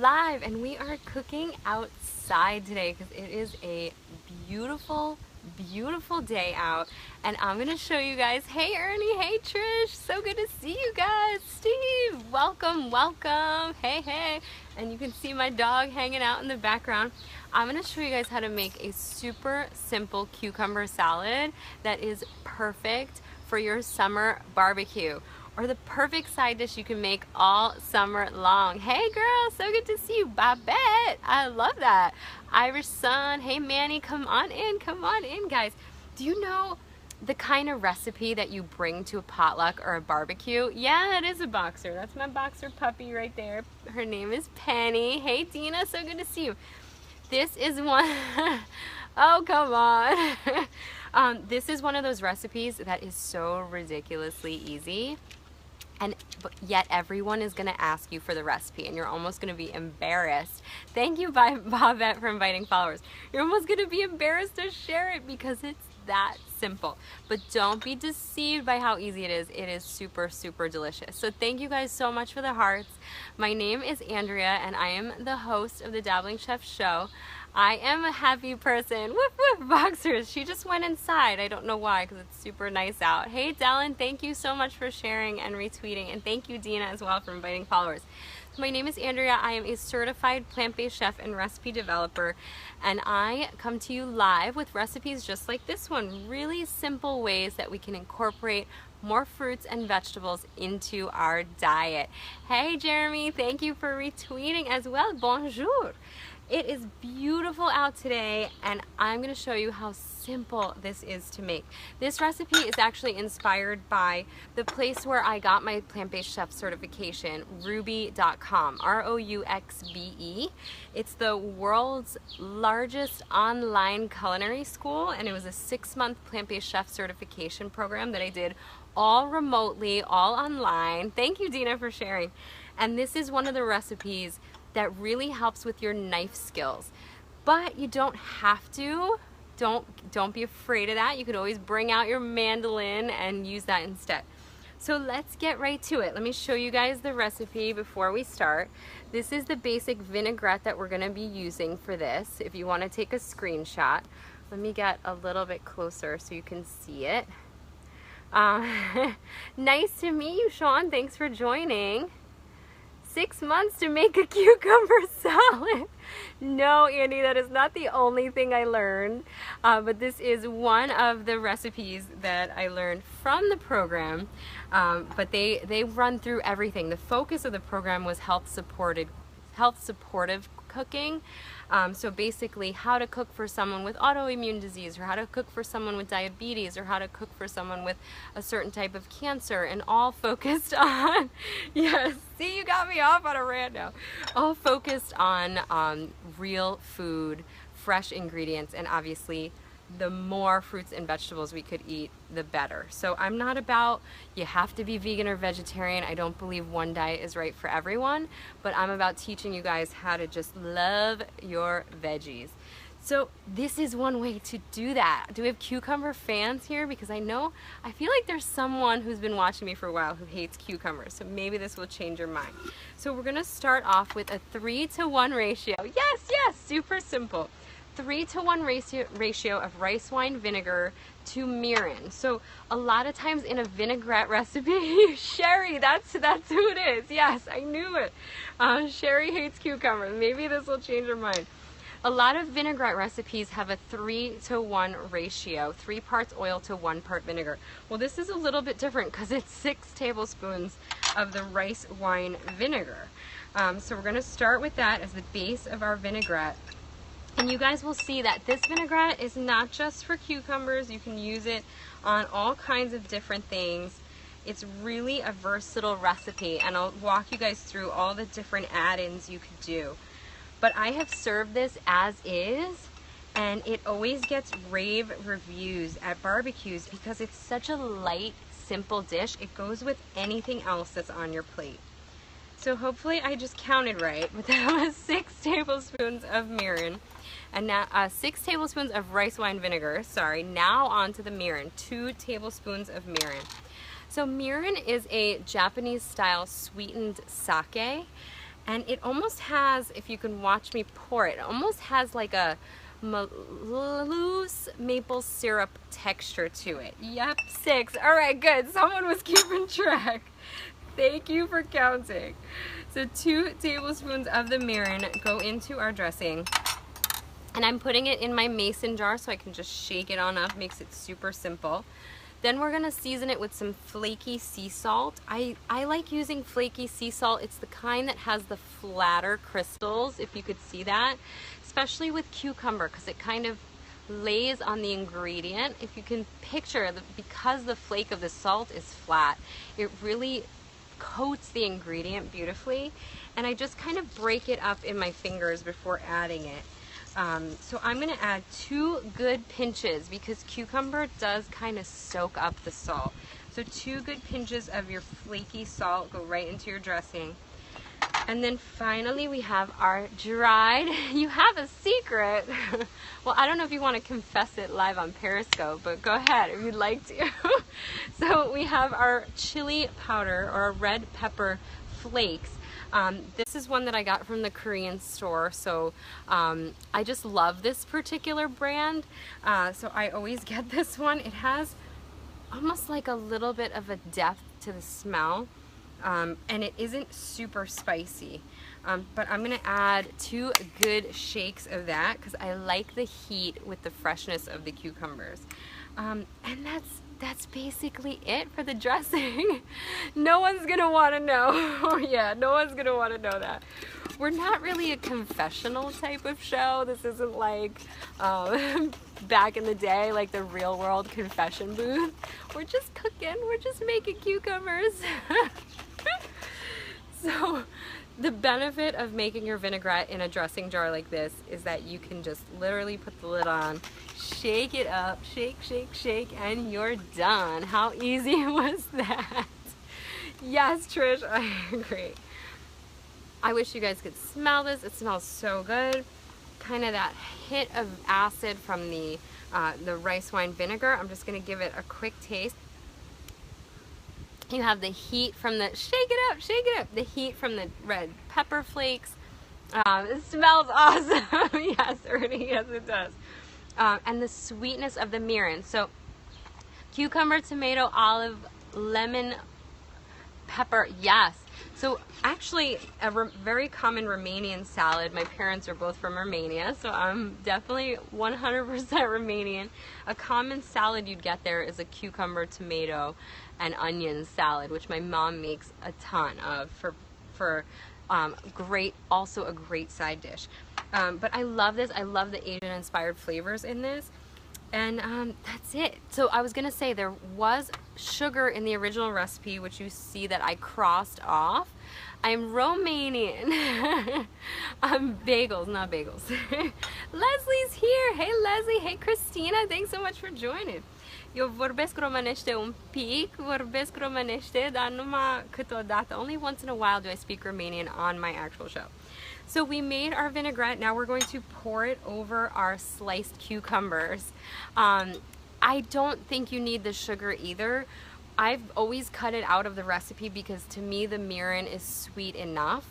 live and we are cooking outside today because it is a beautiful day out, and I'm gonna show you guys. Hey Ernie, hey Trish, so good to see you guys. Steve, welcome. Hey, and you can see my dog hanging out in the background. I'm gonna show you guys how to make a super simple cucumber salad that is perfect for your summer barbecue, or the perfect side dish you can make all summer long. Hey girl, so good to see you. Babette, I love that. Irish Sun, hey Manny, come on in guys. Do you know the kind of recipe that you bring to a potluck or a barbecue? Yeah, it is a boxer. That's my boxer puppy right there. Her name is Penny. Hey Dina, so good to see you. This is one, oh come on. This is one of those recipes that is so ridiculously easy, and yet everyone is going to ask you for the recipe and you're almost going to be embarrassed. Thank you, Bobette, for inviting followers. You're almost going to be embarrassed to share it because it's that simple. But don't be deceived by how easy it is. It is super delicious. So thank you guys so much for the hearts. My name is Andrea and I am the host of the Dabbling Chef Show. I am a happy person. Woof woof boxers. She just went inside. I don't know why, because it's super nice out. Hey Dallin, thank you so much for sharing and retweeting, and thank you Dina as well for inviting followers. My name is Andrea. I am a certified plant-based chef and recipe developer, and I come to you live with recipes just like this one. Really simple ways that we can incorporate more fruits and vegetables into our diet. Hey Jeremy, thank you for retweeting as well. Bonjour. It is beautiful out today, and I'm going to show you how simple this is to make. This recipe is actually inspired by the place where I got my plant-based chef certification, Rouxbe.com, R-O-U-X-B-E. It's the world's largest online culinary school, and it was a 6-month plant-based chef certification program that I did all remotely, all online. Thank you, Dina, for sharing. And this is one of the recipes that really helps with your knife skills. But you don't have to. Don't be afraid of that. You could always bring out your mandolin and use that instead. So let's get right to it. Let me show you guys the recipe before we start. This is the basic vinaigrette that we're gonna be using for this. If you wanna take a screenshot, let me get a little bit closer so you can see it. Nice to meet you, Sean. Thanks for joining. 6 months to make a cucumber salad. No, Andy, that is not the only thing I learned, but this is one of the recipes that I learned from the program, but they run through everything. The focus of the program was health supportive cooking. So basically how to cook for someone with autoimmune disease, or how to cook for someone with diabetes, or how to cook for someone with a certain type of cancer, and all focused on, yes, see, you got me off on a rant now, all focused on real food, fresh ingredients, and obviously the more fruits and vegetables we could eat, the better. So I'm not about you have to be vegan or vegetarian. I don't believe one diet is right for everyone, but I'm about teaching you guys how to just love your veggies. So this is one way to do that. Do we have cucumber fans here? Because I feel like there's someone who's been watching me for a while who hates cucumbers, so maybe this will change your mind. So we're gonna start off with a 3-to-1 ratio. Yes, super simple. 3-to-1 ratio of rice wine vinegar to mirin. So a lot of times in a vinaigrette recipe, Sherry, that's who it is. Yes, I knew it. Sherry hates cucumbers. Maybe this will change her mind. A lot of vinaigrette recipes have a 3-to-1 ratio, 3 parts oil to 1 part vinegar. Well, this is a little bit different because it's 6 tablespoons of the rice wine vinegar. So we're going to start with that as the base of our vinaigrette. And you guys will see that this vinaigrette is not just for cucumbers. You can use it on all kinds of different things. It's really a versatile recipe, and I'll walk you guys through all the different add-ins you could do. But I have served this as is, and it always gets rave reviews at barbecues because it's such a light, simple dish. It goes with anything else that's on your plate. So hopefully I just counted right, but that was 6 tablespoons of mirin. And now 6 tablespoons of rice wine vinegar, sorry. Now on to the mirin, 2 tablespoons of mirin. So mirin is a Japanese style sweetened sake, And it almost has, if you can watch me pour it, it almost has like a loose maple syrup texture to it. Yep, 6. All right, good. Someone was keeping track. Thank you for counting. So 2 tablespoons of the mirin go into our dressing. And I'm putting it in my mason jar so I can just shake it on up. Makes it super simple. Then we're gonna season it with some flaky sea salt. I like using flaky sea salt. It's the kind that has the flatter crystals, if you could see that, especially with cucumber, because it kind of lays on the ingredient. If you can picture, because the flake of the salt is flat, it really coats the ingredient beautifully. And I just kind of break it up in my fingers before adding it. So I'm going to add 2 good pinches because cucumber does kind of soak up the salt. So 2 good pinches of your flaky salt go right into your dressing. And then finally we have our dried, you have a secret. Well, I don't know if you want to confess it live on Periscope, but go ahead if you'd like to. So we have our chili powder or red pepper flakes. This is one that I got from the Korean store, so I just love this particular brand, so I always get this one. It has almost like a little bit of a depth to the smell, and it isn't super spicy, but I'm going to add 2 good shakes of that because I like the heat with the freshness of the cucumbers. And that's basically it for the dressing. No one's gonna want to know. Yeah, no one's gonna want to know that. We're not really a confessional type of show. This isn't like back in the day, like the Real World confession booth. We're just cooking. We're just making cucumbers. So the benefit of making your vinaigrette in a dressing jar like this is that you can just literally put the lid on, shake it up, shake, shake, shake, and you're done. How easy was that? Yes, Trish, I agree. I wish you guys could smell this. It smells so good. Kind of that hit of acid from the rice wine vinegar. I'm just gonna give it a quick taste. You have the heat from the, shake it up, the heat from the red pepper flakes. It smells awesome. Yes, Ernie, yes it does. And the sweetness of the mirin. So cucumber, tomato, olive, lemon, pepper, yes. So actually a very common Romanian salad. My parents are both from Romania, so I'm definitely 100% Romanian. A common salad you'd get there is a cucumber, tomato, and onion salad, which my mom makes a ton of for great, also a great side dish. But I love this. I love the Asian inspired flavors in this. And that's it. So I was gonna say there was sugar in the original recipe, which you see that I crossed off. I'm Romanian. I'm bagels, not bagels. Leslie's here. Hey Leslie, hey Christina, thanks so much for joining. Eu vorbesc românește un pic, vorbesc românește, dar numai câteodată. Only once in a while do I speak Romanian on my actual show. So we made our vinaigrette. Now we're going to pour it over our sliced cucumbers. I don't think you need the sugar either. I've always cut it out of the recipe because to me the mirin is sweet enough.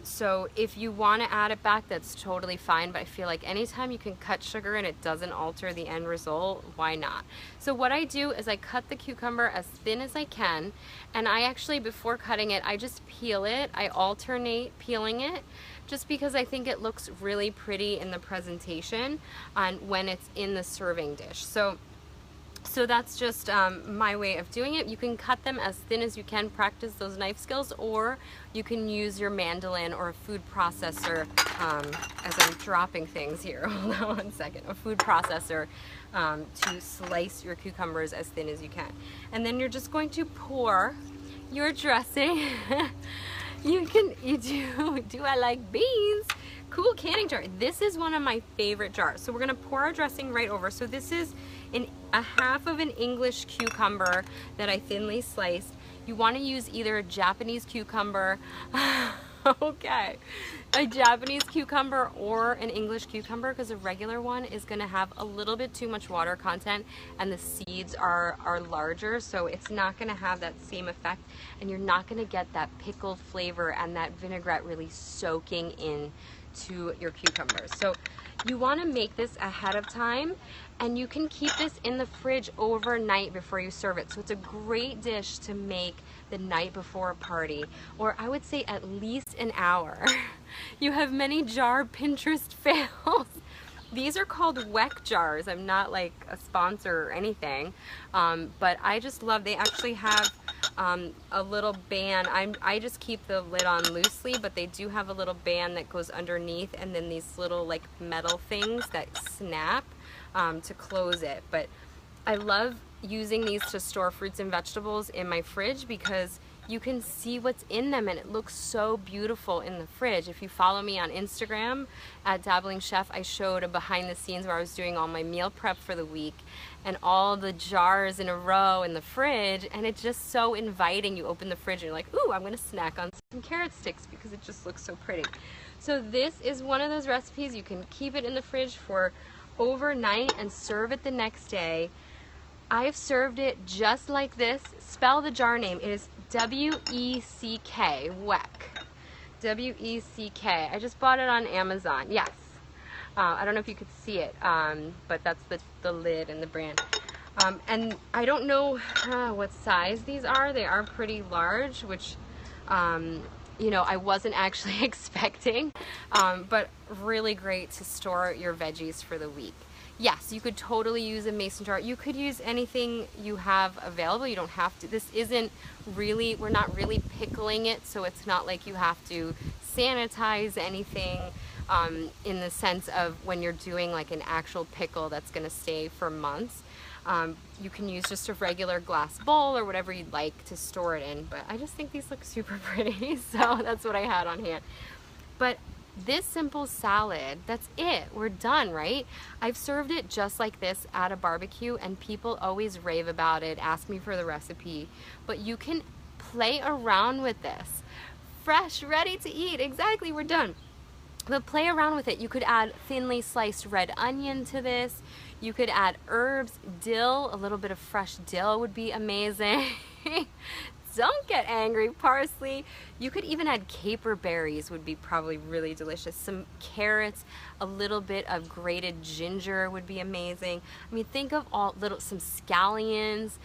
So if you want to add it back, that's totally fine, but I feel like anytime you can cut sugar and it doesn't alter the end result, why not? So what I do is I cut the cucumber as thin as I can, and I actually, before cutting it, I just peel it. I alternate peeling it just because I think it looks really pretty in the presentation and when it's in the serving dish. So that's just my way of doing it. You can cut them as thin as you can, practice those knife skills, or you can use your mandolin or a food processor, as I'm dropping things here, hold on one second, a food processor to slice your cucumbers as thin as you can. And then you're just going to pour your dressing. Do I like beans? Cool canning jar. This is one of my favorite jars. So we're gonna pour our dressing right over. So this is a half of an English cucumber that I thinly sliced. You want to use either a Japanese cucumber. Okay, a Japanese cucumber or an English cucumber, because a regular one is going to have a little bit too much water content and the seeds are larger, so it's not going to have that same effect, and you're not going to get that pickled flavor and that vinaigrette really soaking in to your cucumbers. So you want to make this ahead of time, and you can keep this in the fridge overnight before you serve it. So it's a great dish to make the night before a party, or I would say at least an hour. You have many jar Pinterest fails. These are called Weck jars. I'm not like a sponsor or anything, but I just love, they actually have a little band. I just keep the lid on loosely, but they do have a little band that goes underneath, and then these little like metal things that snap to close it. But I love using these to store fruits and vegetables in my fridge because you can see what's in them and it looks so beautiful in the fridge. If you follow me on Instagram at Dabbling Chef, I showed a behind the scenes where I was doing all my meal prep for the week and all the jars in a row in the fridge, and it's just so inviting. You open the fridge and you're like, ooh, I'm gonna snack on some carrot sticks because it just looks so pretty. So this is one of those recipes. You can keep it in the fridge for overnight and serve it the next day. I've served it just like this. Spell the jar name. It is W-E-C-K, Weck. W-E-C-K. I just bought it on Amazon. Yes. I don't know if you could see it, but that's the lid and the brand. And I don't know what size these are. They are pretty large, which, you know, I wasn't actually expecting, but really great to store your veggies for the week. Yes, you could totally use a mason jar. You could use anything you have available. You don't have to. This isn't really, we're not really pickling it, so it's not like you have to sanitize anything in the sense of when you're doing like an actual pickle that's going to stay for months. You can use just a regular glass bowl or whatever you'd like to store it in, but I just think these look super pretty, so that's what I had on hand. But this simple salad, that's it. We're done, right? I've served it just like this at a barbecue and people always rave about it, ask me for the recipe, but you can play around with this. Fresh, ready to eat, exactly, we're done. But play around with it. You could add thinly sliced red onion to this. You could add herbs, dill, a little bit of fresh dill would be amazing. Don't get angry, parsley. You could even add caper berries, would be probably really delicious. Some carrots, a little bit of grated ginger would be amazing. I mean, think of some scallions.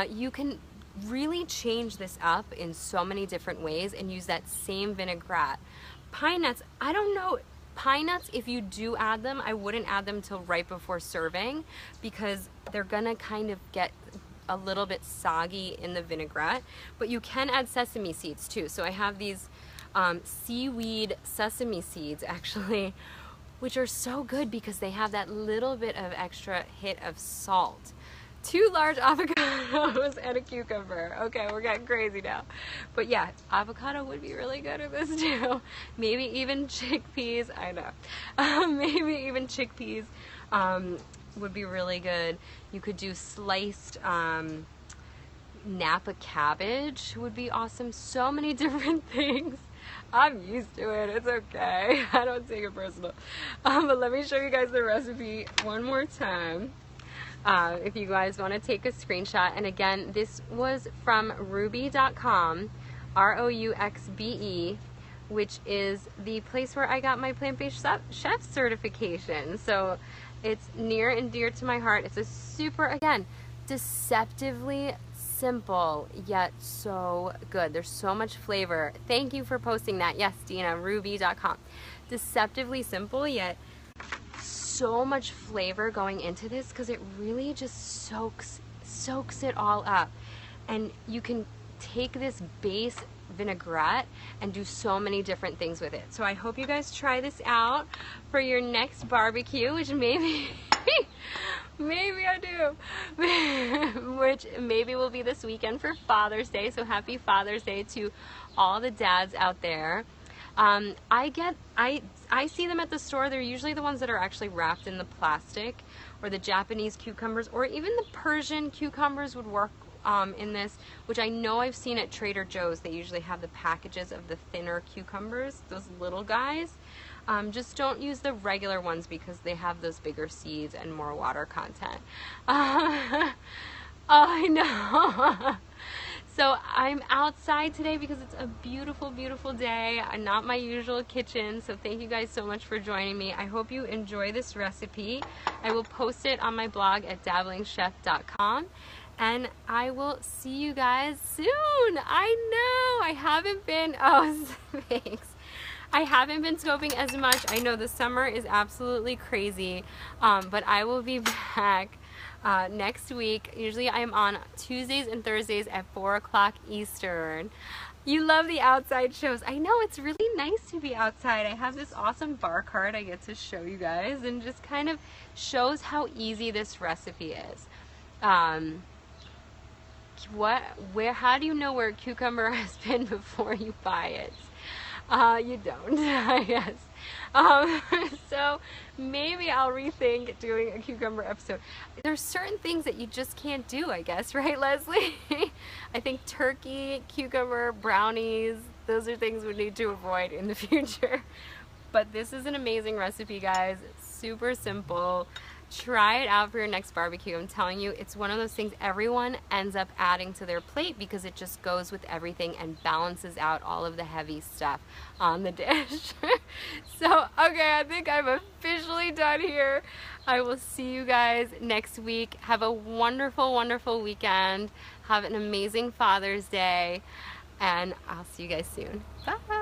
You can really change this up in so many different ways and use that same vinaigrette. Pine nuts, I don't know. Pine nuts, if you do add them, I wouldn't add them till right before serving because they're gonna kind of get a little bit soggy in the vinaigrette, but you can add sesame seeds too. So I have these seaweed sesame seeds actually, which are so good because they have that little bit of extra hit of salt. 2 large avocados and a cucumber. Okay, we're getting crazy now. But yeah, avocado would be really good at this too. Maybe even chickpeas, I know. Maybe even chickpeas would be really good. You could do sliced Napa cabbage would be awesome. So many different things. I'm used to it, it's okay. I don't take it personal. But let me show you guys the recipe one more time. If you guys want to take a screenshot. And again, this was from Rouxbe.com, R-O-U-X-B-E, which is the place where I got my plant-based chef certification. So it's near and dear to my heart. It's a super, again, deceptively simple, yet so good. There's so much flavor. Thank you for posting that. Yes, Dina, Rouxbe.com. Deceptively simple, yet so much flavor going into this because it really just soaks it all up. And you can take this base vinaigrette and do so many different things with it. So I hope you guys try this out for your next barbecue, which maybe maybe I do, which maybe will be this weekend for Father's Day. So happy Father's Day to all the dads out there. I see them at the store. They're usually the ones that are actually wrapped in the plastic, or the Japanese cucumbers, or even the Persian cucumbers would work in this, which I know I've seen at Trader Joe's. They usually have the packages of the thinner cucumbers, those little guys. Just don't use the regular ones because they have those bigger seeds and more water content. Oh, I know. So I'm outside today because it's a beautiful, beautiful day. Not my usual kitchen, so thank you guys so much for joining me. I hope you enjoy this recipe. I will post it on my blog at dabblingchef.com, and I will see you guys soon. I know I haven't been, oh, thanks. I haven't been scoping as much. I know the summer is absolutely crazy, but I will be back next week. Usually I'm on Tuesdays and Thursdays at 4 o'clock Eastern. You love the outside shows. I know, it's really nice to be outside. I have this awesome bar cart I get to show you guys, and just kind of shows how easy this recipe is. How do you know where a cucumber has been before you buy it? You don't, I guess. So maybe I'll rethink doing a cucumber episode. There's certain things that you just can't do, I guess, right, Leslie? I think turkey, cucumber, brownies, those are things we need to avoid in the future. But this is an amazing recipe, guys. It's super simple. Try it out for your next barbecue. I'm telling you, it's one of those things everyone ends up adding to their plate because it just goes with everything and balances out all of the heavy stuff on the dish. So, okay, I think I'm officially done here. I will see you guys next week. Have a wonderful, wonderful weekend. Have an amazing Father's Day, and I'll see you guys soon. Bye.